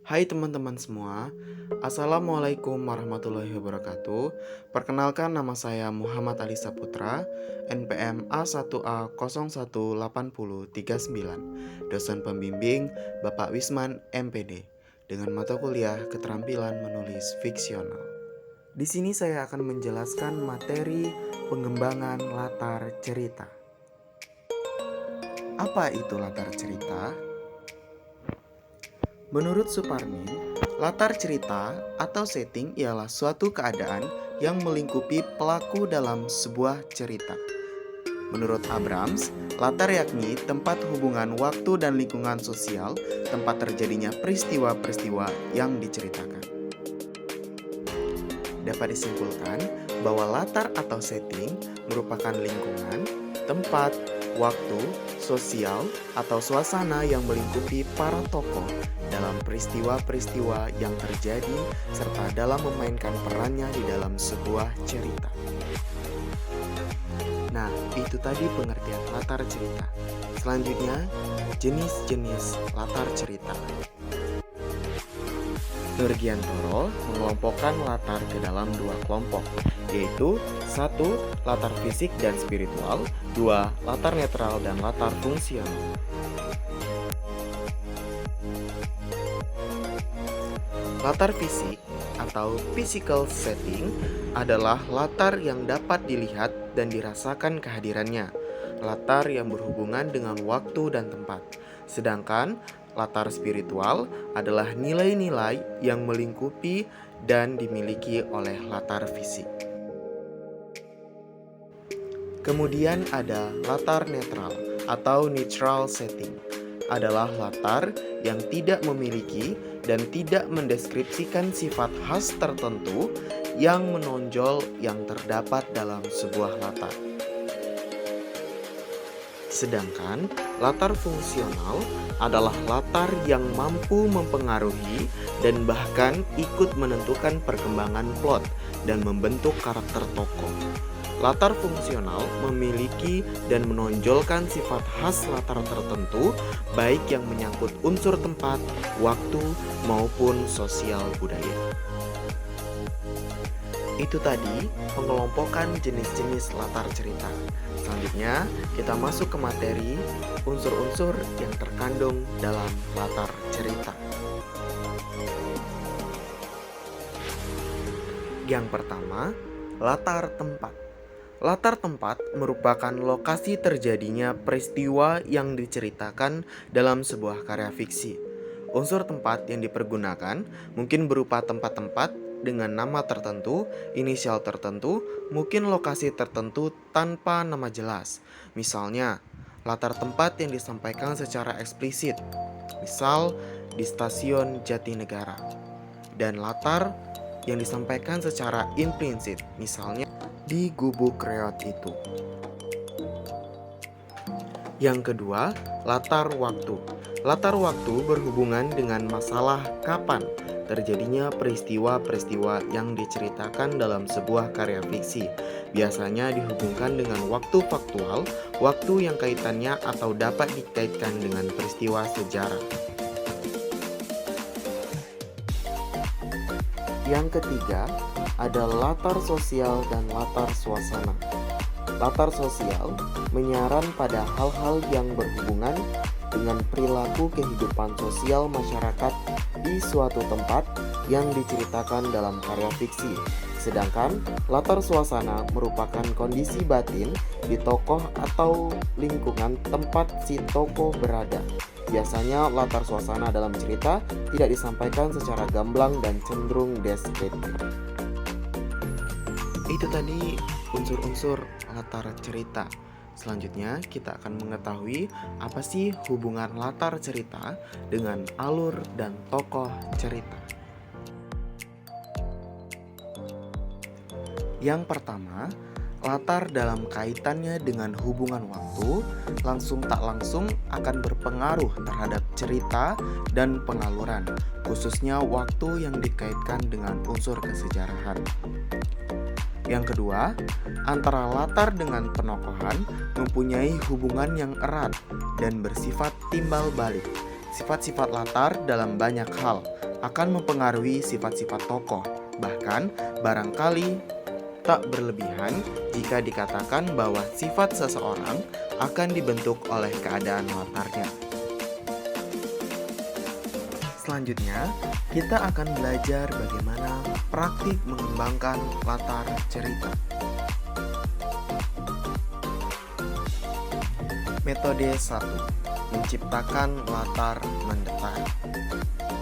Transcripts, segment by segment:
Hai teman-teman semua, Assalamualaikum warahmatullahi wabarakatuh. Perkenalkan, nama saya Muhammad Ali Saputra, NPM A1A018039, dosen pembimbing Bapak Wisman MPD, dengan mata kuliah Keterampilan Menulis Fiksional. Di sini saya akan menjelaskan materi pengembangan latar cerita. Apa itu latar cerita? Menurut Suparmin, latar cerita atau setting ialah suatu keadaan yang melingkupi pelaku dalam sebuah cerita. Menurut Abrams, latar yakni tempat hubungan waktu dan lingkungan sosial, tempat terjadinya peristiwa-peristiwa yang diceritakan. Dapat disimpulkan bahwa latar atau setting merupakan lingkungan, tempat, waktu, sosial, atau suasana yang melingkupi para tokoh dalam peristiwa-peristiwa yang terjadi serta dalam memainkan perannya di dalam sebuah cerita. Nah, itu tadi pengertian latar cerita. Selanjutnya, jenis-jenis latar cerita. Nurgiantoro mengelompokkan latar ke dalam dua kelompok, yaitu 1. Latar fisik dan spiritual, 2. Latar netral dan latar fungsional. Latar fisik atau physical setting adalah latar yang dapat dilihat dan dirasakan kehadirannya, latar yang berhubungan dengan waktu dan tempat. Sedangkan latar spiritual adalah nilai-nilai yang melingkupi dan dimiliki oleh latar fisik. Kemudian ada latar netral atau neutral setting. Adalah latar yang tidak memiliki dan tidak mendeskripsikan sifat khas tertentu yang menonjol yang terdapat dalam sebuah latar. Sedangkan latar fungsional adalah latar yang mampu mempengaruhi dan bahkan ikut menentukan perkembangan plot dan membentuk karakter tokoh. Latar fungsional memiliki dan menonjolkan sifat khas latar tertentu, baik yang menyangkut unsur tempat, waktu, maupun sosial budaya. Itu tadi pengelompokan jenis-jenis latar cerita. Selanjutnya, kita masuk ke materi unsur-unsur yang terkandung dalam latar cerita. Yang pertama, latar tempat. Latar tempat merupakan lokasi terjadinya peristiwa yang diceritakan dalam sebuah karya fiksi. Unsur tempat yang dipergunakan mungkin berupa tempat-tempat dengan nama tertentu, inisial tertentu, mungkin lokasi tertentu tanpa nama jelas. Misalnya, latar tempat yang disampaikan secara eksplisit, misal di stasiun Jatinegara. Dan latar yang disampaikan secara implisit, misalnya di gubuk reot itu. Yang kedua, latar waktu. Latar waktu berhubungan dengan masalah kapan terjadinya peristiwa-peristiwa yang diceritakan dalam sebuah karya fiksi. Biasanya dihubungkan dengan waktu faktual, waktu yang kaitannya atau dapat dikaitkan dengan peristiwa sejarah. Yang ketiga, ada latar sosial dan latar suasana. Latar sosial menyaran pada hal-hal yang berhubungan dengan perilaku kehidupan sosial masyarakat di suatu tempat yang diceritakan dalam karya fiksi. Sedangkan latar suasana merupakan kondisi batin di tokoh atau lingkungan tempat si tokoh berada. Biasanya latar suasana dalam cerita tidak disampaikan secara gamblang dan cenderung deskriptif. Itu tadi unsur-unsur latar cerita. Selanjutnya kita akan mengetahui apa sih hubungan latar cerita dengan alur dan tokoh cerita. Yang pertama, latar dalam kaitannya dengan hubungan waktu langsung tak langsung akan berpengaruh terhadap cerita dan pengaluran, khususnya waktu yang dikaitkan dengan unsur kesejarahan. Yang kedua, antara latar dengan penokohan mempunyai hubungan yang erat dan bersifat timbal balik. Sifat-sifat latar dalam banyak hal, akan mempengaruhi sifat-sifat tokoh. Bahkan, barangkali tak berlebihan jika dikatakan bahwa sifat seseorang akan dibentuk oleh keadaan latarnya. Selanjutnya, kita akan belajar bagaimana praktik mengembangkan latar cerita. Metode 1. Menciptakan latar mendetar.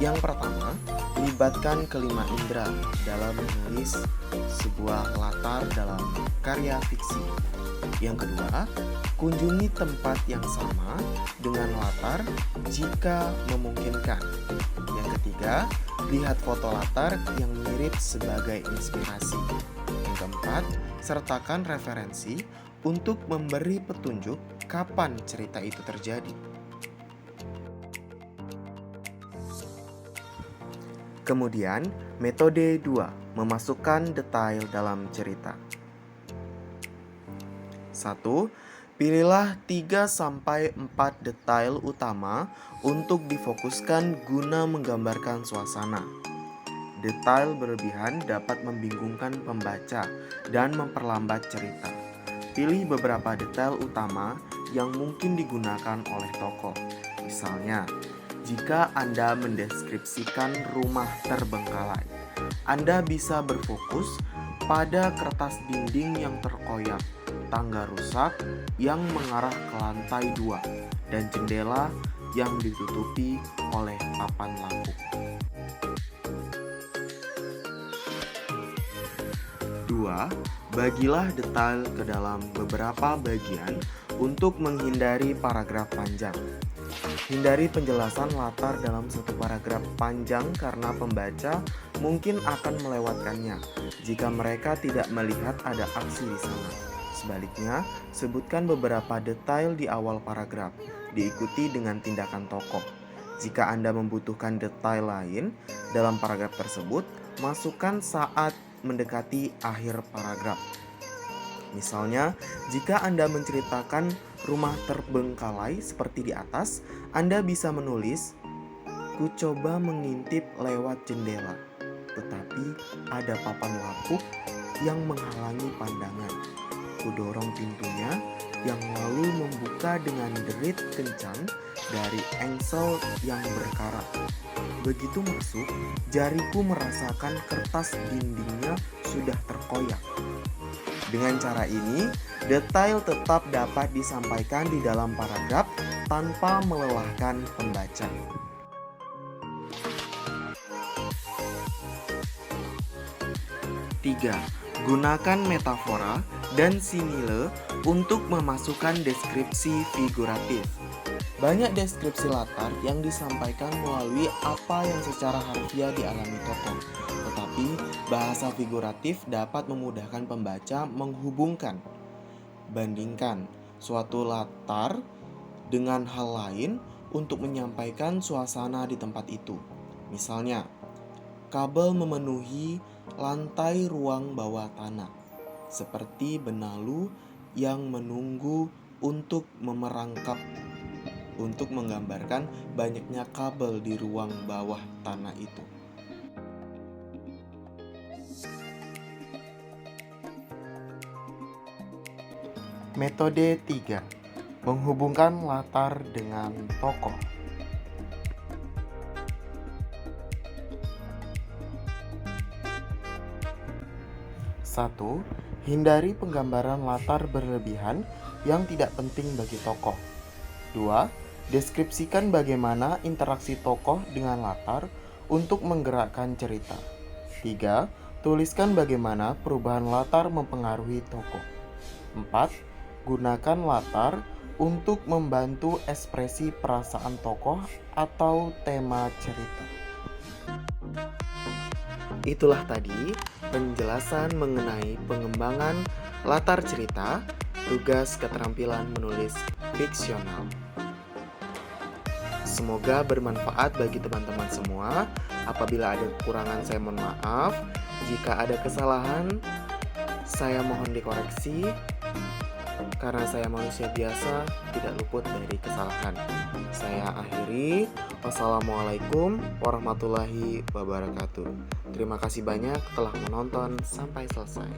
Yang pertama, libatkan kelima indera dalam menulis sebuah latar dalam karya fiksi. Yang kedua, kunjungi tempat yang sama dengan latar jika memungkinkan. Yang ketiga, lihat foto latar yang mirip sebagai inspirasi. Yang keempat, sertakan referensi untuk memberi petunjuk kapan cerita itu terjadi. Kemudian, metode 2, memasukkan detail dalam cerita. 1. Pilihlah 3-4 detail utama untuk difokuskan guna menggambarkan suasana. Detail berlebihan dapat membingungkan pembaca dan memperlambat cerita. Pilih beberapa detail utama yang mungkin digunakan oleh tokoh. Misalnya, jika Anda mendeskripsikan rumah terbengkalai, Anda bisa berfokus pada kertas dinding yang terkoyak, tangga rusak yang mengarah ke lantai 2, dan jendela yang ditutupi oleh papan lampu. 2. Bagilah detail ke dalam beberapa bagian untuk menghindari paragraf panjang. Hindari penjelasan latar dalam satu paragraf panjang karena pembaca mungkin akan melewatkannya jika mereka tidak melihat ada aksi di sana. Sebaliknya, sebutkan beberapa detail di awal paragraf, diikuti dengan tindakan tokoh. Jika Anda membutuhkan detail lain dalam paragraf tersebut, masukkan saat mendekati akhir paragraf. Misalnya, jika Anda menceritakan rumah terbengkalai seperti di atas, Anda bisa menulis, "Ku coba mengintip lewat jendela, tetapi ada papan lapuk yang menghalangi pandangan. Ku dorong pintunya yang lalu membuka dengan derit kencang dari engsel yang berkarat. Begitu masuk, jariku merasakan kertas dindingnya sudah terkoyak." Dengan cara ini, detail tetap dapat disampaikan di dalam paragraf tanpa melelahkan pembaca. 3. Gunakan metafora dan simile untuk memasukkan deskripsi figuratif. Banyak deskripsi latar yang disampaikan melalui apa yang secara harfiah dialami tokoh, tetapi bahasa figuratif dapat memudahkan pembaca menghubungkan, bandingkan suatu latar dengan hal lain untuk menyampaikan suasana di tempat itu. Misalnya, kabel memenuhi lantai ruang bawah tanah, seperti benalu yang menunggu untuk memerangkap, untuk menggambarkan banyaknya kabel di ruang bawah tanah itu. Metode 3. Menghubungkan latar dengan tokoh. 1. Hindari penggambaran latar berlebihan yang tidak penting bagi tokoh. 2. Deskripsikan bagaimana interaksi tokoh dengan latar untuk menggerakkan cerita. 3. Tuliskan bagaimana perubahan latar mempengaruhi tokoh. 4. Gunakan latar untuk membantu ekspresi perasaan tokoh atau tema cerita. Itulah tadi penjelasan mengenai pengembangan latar cerita, tugas keterampilan menulis fiksional. Semoga bermanfaat bagi teman-teman semua. Apabila ada kekurangan, saya mohon maaf. Jika ada kesalahan, saya mohon dikoreksi. Karena saya manusia biasa, tidak luput dari kesalahan. Saya akhiri. Wassalamualaikum warahmatullahi wabarakatuh. Terima kasih banyak telah menonton sampai selesai.